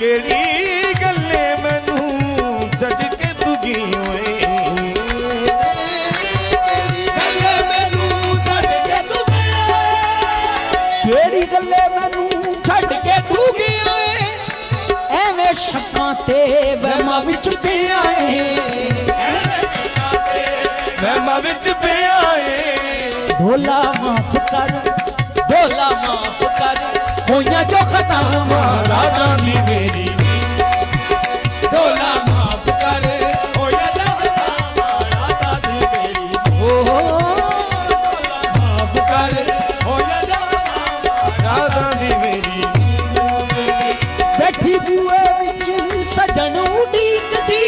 ਕਿਹੜੀ ਗੱਲੇ ਮੈਨੂੰ ਛੱਡ ਕੇ ਤੂੰ ਗਈ ਓਏ ਗੱਲੇ ਮੈਨੂੰ ਛੱਡ ਕੇ ਤੂੰ ਗਿਆ ਕਿਹੜੀ ਗੱਲੇ ਮੈਨੂੰ ਛੱਡ ਕੇ ਤੂੰ ਗਿਆ ਏ ਐਵੇਂ ਸ਼ੱਕਾਂ ਤੇ ਵਹਿਮਾਂ ਵਿੱਚ ਪਿਆ ਏ ਵਹਿਮਾਂ ਵਿੱਚ ਪਿਆ ਏ ਭੋਲਾ ਮਾਫ ਕਰ ਭੋਲਾ ਮਾਫ ਕਰ ਹੋਈਆਂ ਜੋ ਖਤਾਵਾਂ ਰਾਤਾਂ ਦੀ ਮੇਰੀ ਭੋਲਾ ਮਾਫ ਕਰ ਹੋਇਆ ਜੋ ਖਤਾਵਾਂ ਰਾਤਾਂ ਦੀ ਮੇਰੀ ਓ ਮਾਫ ਕਰ ਹੋਇਆ ਜੋ ਖਤਾਵਾਂ ਰਾਤਾਂ ਦੀ ਮੇਰੀ ਬੈਠੀ ਬੂਏ ਵਿੱਚ ਸਜਣ ਉਡੀਕਦੀ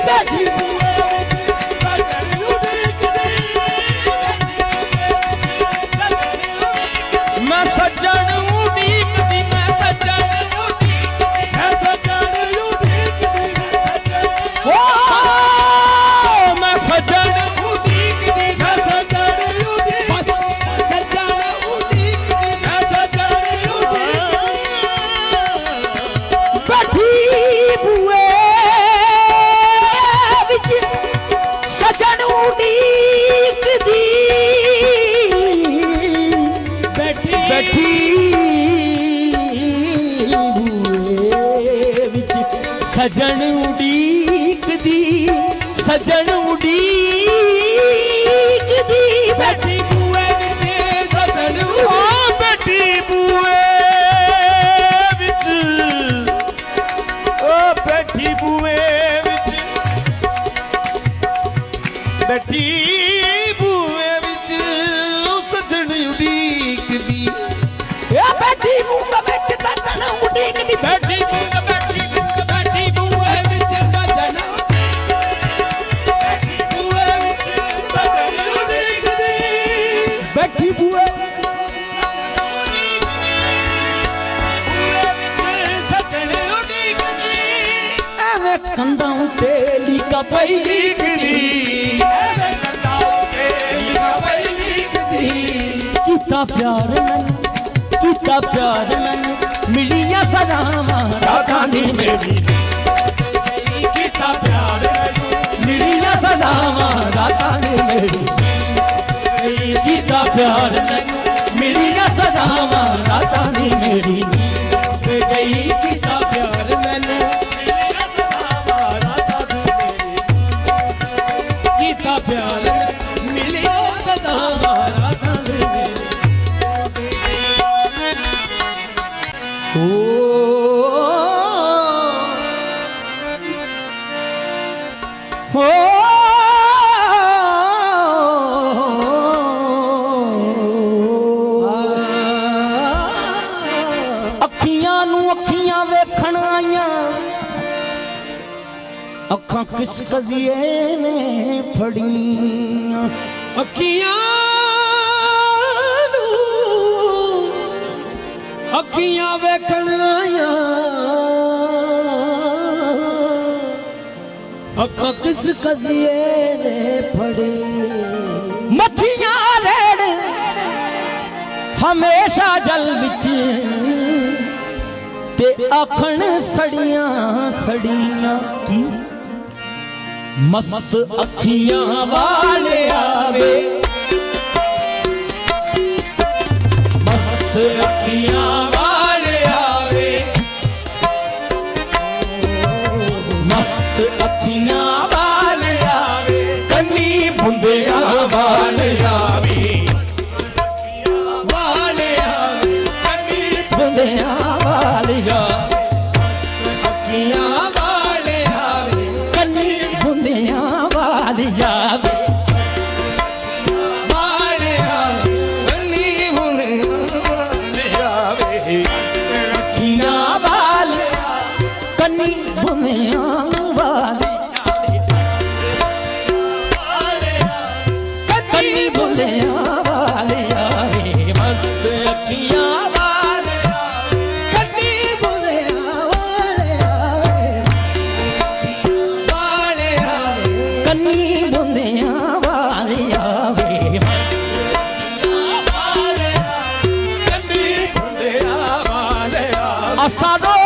ਬੈਠੀ ਬੂਏ ਮੈਂ ਸੱਜਣ ਉਡੀਕਦੀ ਮੈਂ ਸੱਜਣ ਉਡੀਕਦੀ ਮੈਂ ਸੱਜਣ ਉਡੀਕਦੀ ਓ ਮੈਂ ਸੱਜਣ ਉਡੀਕਦੀ ਮੈਂ ਸੱਜਣ ਉਡੀਕਦੀ ਬਸ ਸੱਜਣ ਉਡੀਕਦੀ ਮੈਂ ਸੱਜਣ ਉਡੀਕਦੀ ਬੈਠੀ ਬੂਏ ਵਿੱਚ ਸੱਜਣ ਉਡੀਕਦੀ ਬੈਠੀ ਬੂਏ ਵਿੱਚ ਸਜਣ ਉਡੀਕਦੀ ਸਜਣ ਉਡੀਕਦੀ ਬੈਠੀ ਬੂਏ ਵਿੱਚ ਸਜਣ ਬੈਠੀ ਬੂਏ ਵਿੱਚ ਓ ਬੈਠੀ ਬੂਏ ਵਿੱਚ ਬੈਠੀ ਬੂਏ ਵਿੱਚ ਸਜਣ ਉਡੀਕਦੀ ਬੈਠੀ ਬੂਏ ਵਿੱਚ ਸਜਣ ਉਡੀਕਦੀ ਬੈਠੀ ਬੂਏ ਬੈਠੀ ਬੂਏ ਵਿੱਚ ਸਜਣ ਬੂਏ ਵਿੱਚ ਸਜਣ ਉਡੀਕਦੀ ਬੈਠੀ ਬੂਏ ਸਜਣ ਉਡੀਕਦੀ ਐਵੇਂ ਕੰਧਾਂ ਉੱਤੇ ਲੀਕਾਂ ਪਈ ਲਿਖਦੀ ਐਵੇਂ ਕੰਧਾਂ ਉੱਤੇ ਲਿਖਾ ਪਈ ਲਿਖਦੀ ਕੀਤਾ ਪਿਆਰ ਮੈਨੂੰ ਕੀਤਾ ਪਿਆਰ ਮੈਨੂੰ ਮਿਲੀਆਂ ਸਜ਼ਾਵਾਂ ਰਾਤਾਂ ਦੀ ਮੇਰੀ ਕੀਤਾ ਪਿਆਰ ਮੈਨੂੰ ਮਿਲੀਆਂ ਸਜ਼ਾਵਾਂ ਰਾਤਾਂ ਦੀ ਮੇਰੀ ਕੀਤਾ ਪਿਆਰ ਮੈਨੂੰ ਮਿਲੀਆਂ ਸਜ਼ਾਵਾਂ ਰਾਤਾਂ ਦੀ ਮੇਰੀ ਤੇ ਗਈ ਕੀਤਾ ਪਿਆਰ ਮੈਨੂੰ ਮਿਲੀਆਂ ਸਜ਼ਾਵਾਂ ਰਾਤਾਂ ਦੀ ਮੇਰੀ ਕੀਤਾ ਪਿਆਰ ਮਿਲੀਆਂ ਸਜ਼ਾਵਾਂ ਰਾਤਾਂ ਦੀ ਮੇਰੀ ਹੋ ਅੱਖੀਆਂ ਨੂੰ ਅੱਖੀਆਂ ਵੇਖਣ ਆਈਆਂ ਅੱਖਾਂ ਕਿਸ ਕਜ਼ੀਏ ਨੇ ਫੜੀਆਂ ਅੱਖੀਆਂ ਨੂੰ ਅੱਖੀਆਂ ਵੇਖਣ ਆਈਆਂ ਅੱਖਾਂ ਕਿਸ ਕਜ਼ੀਏ ਨੇ ਫੜੀ ਮੱਛੀਆਂ ਰੇੜ ਹਮੇਸ਼ਾ ਜਲ ਵਿੱਚ ਤੇ ਆਖਣ ਸੜੀਆਂ ਸੜੀਆਂ ਕੀ ਮਸਤ ਅੱਖੀਆਂ ਵਾਲੇ ਆਵੇ ਮਸਤ ਅੱਖੀਆਂ ਵਾਲੇ ਆਵੇ ਮਸਤ ਅੱਖੀਆਂ ਵਾਲੇ ਆਵੇ ਕੰਨੀ ਬੁੰਦਿਆਂ ਵਾਲੇ ਆਵੇ ਵਾਲੇ ਆਵੇ ਕੰਨੀ ਬੁੰਦਿਆਂ ਵਾਲੇ ਆਵੇ ਅੱਖੀਆਂ ਵਾਲੇ ਆਵੇ ਕੰਨੀ ਬੁੰਦਿਆਂ ਵਾਲੇ ਆਵੇ ਵਾਲੇ ਆਵੇ ਕੰਨੀ ਬੁੰਦਿਆਂ ਵਾਲੇ ਆਵੇ ਅੱਖੀਆਂ ਵਾਲੇ ਕੰਨੀ ਬੁੰਦਿਆਂ ਵਾਲੇ ਕੰਨੀ ਬੁੰਦਿਆਂ ਵਾਲੇ ਆਵੇ ਮਸਤ ਅੱਖੀਆਂ ਵਾਲੇ ਕੰਨੀ ਬੁੰਦਿਆਂ ਵਾਲੇ ਆਵੇ ਵਾਲੇ ਆਵੇ ਕੰਨੀ ਬੁੰਦਿਆਂ ਵਾਲੇ ਆਵੇ ਕੰਨੀ ਬੁੰਦਿਆਂ ਵਾਲੇ ਆਵੇ ਅਸਾਂ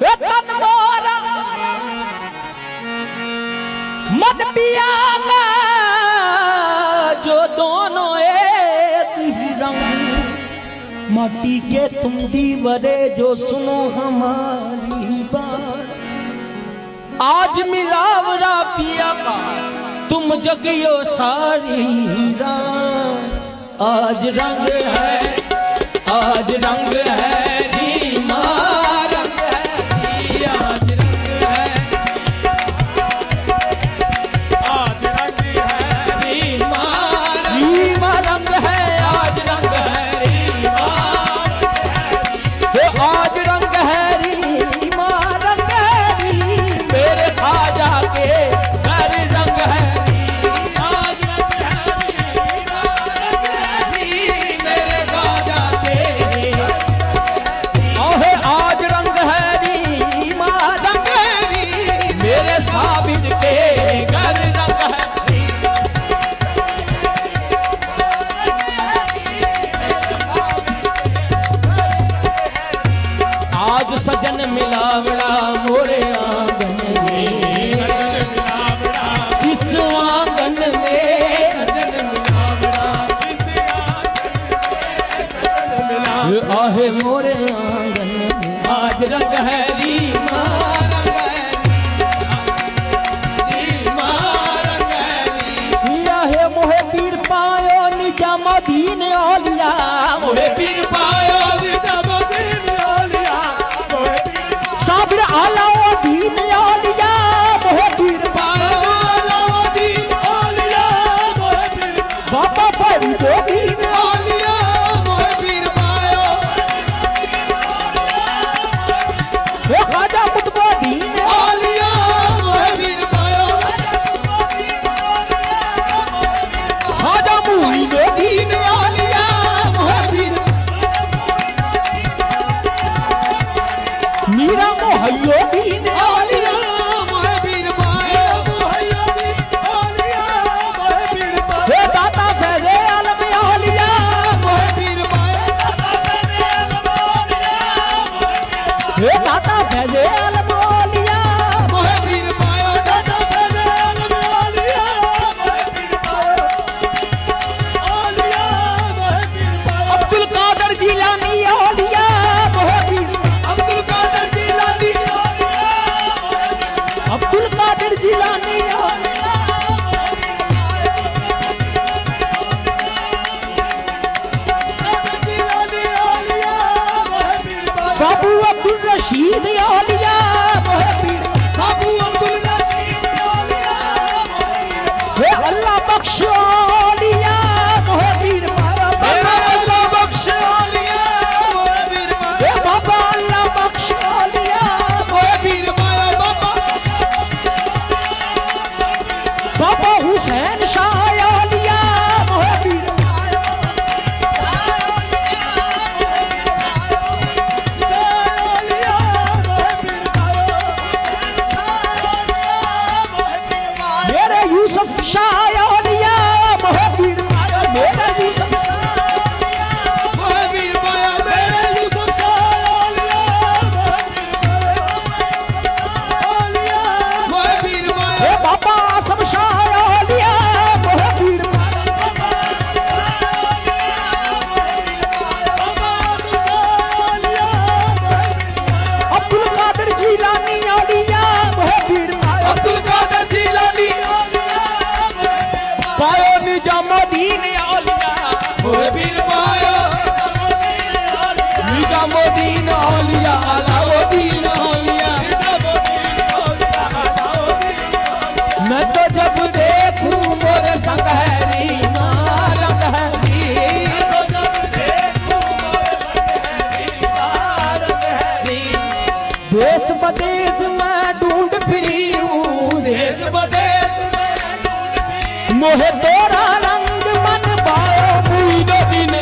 तन मोरा मन पियागा जो दोनों एक ही रंग माटी के तुम दीवारे जो सुनो हमारी बात आज मिलावरा पिया का तुम जगियो सारी रात आज रंग है आज रंग है रीमा रंग है आज रंग है आज रंग है रीमा रंग है आज रंग है रीमा आज रंग है रीमा रंग है मेरे खाजा के घर रंग है आज रंग है मेरे खाजा के ओहे आज रंग है रीमा रंग है मेरे साबित के घर रंग है आज सजन मिलावड़ा मोरे आंगन में इस आंगन में सजन मिलावड़ा आहे मोरे आंगन में आज रंग है रीमा रंग है रीमा रंग है आहे मोहे पीर पायो निजामुद्दीन औलिया मोहे पीर पायो निजामुद्दीन औलिया मोहे पीर साबिर अलाउद्दीन औलिया मोहे पीर पायो अलाउद्दीन औलिया मोहे पीर बाबा फरीदुद्दीन औलिया मोहे पीर पायो वो ख्वाजा कुतुबुद्दीन औलिया मोहे पीर पायो ख्वाजा मुईनुद्दीन औलिया मोहे पीर मीरा मुहय्यिद्दीन औलिया मोहे पीर पायो मुहय्यिद्दीन औलिया मोहे पीर हे दाता फैज़े आलम औलिया मोहे पीर पायो हे दाता फैज़े आलम औलिया मोहे पीर पायो दाता फैज़े आलम औलिया मोहे पीर पायो औलिया मोहे पीर पायो अब्दुल कादर जिलानी औलिया मोहे पीर अब्दुल कादर जिलानी अब्दुल कादर जिलानी औलिया जिलानी औलिया मोहे पीर पायो बाबू अब्दुल रशीद औलिया मोहे पीर बाबू अब्दुल रशीद औलिया हे अल्लाह बख्श औलिया मोहे पीर पायो अल्लाह बख्श औलिया मोहे पीर पायो हे बाबा अल्लाह बख्श औलिया मोहे पीर पायो बाबा हुसैन शाह औलिया मोहे पीर औलिया मोहे पीर पायो मेरे यूसुफ शाह औलिया मोहे पीर पायो मेरे यूसुफ मोहे पीर पायो मेरे यूसुफ शाह औलिया मोहे पीर पायो औलिया मोहे पीर पायो हे बाबा आसम शाह औलिया मोहे पीर अब्दुल कादर जिलानी औलिया मोहे पीर पायो अब्दुल कादर जिलानी पायो निजामुद्दीन औलिया मोहे पीर पायो निजामुद्दीन औलिया अलाउद्दीन औलिया मैं तो जब देखूं मोरे संग है रीमा रंग है देश बदेश में ढूंढ फिरी हूँ देश बदेश मोहे तोरा रंग मन पायो मुईनुद्दीन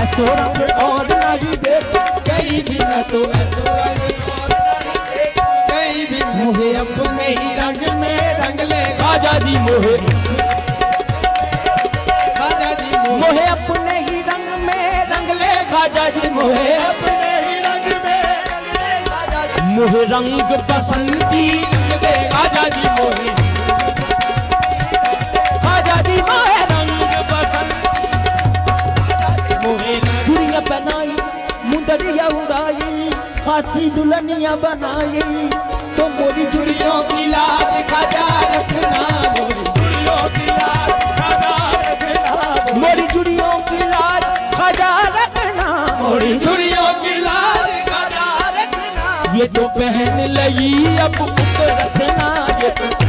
ऐसो रंग और नहीं देख कहीं भी न तो ऐसो रंग और नहीं देख कहीं भी मोहे अपने ही रंग में रंग ले खाजा जी मोहे खाजा जी मोहे अपने ही रंग में रंग ले खाजा खाजा जी मोहे अपने ही रंग में खाजा जी मोहे रंग बसंती दे खाजा जी मोहे खाजा जी मोहे रंग बसंती मोहे चूड़ियां पहनाई मुंदरिया उड़ाई खासी दुल्हनिया बनाई तो मोरी चूड़ियों की लाज खाजा रखना मोरी चूड़ियों की लाज खाजा रखना मोरी चूड़ियों की लाज खाजा रखना मोरी चूड़ियों की लाज खाजा रखना ये तो पहन लगी अब पुत रखना ये तो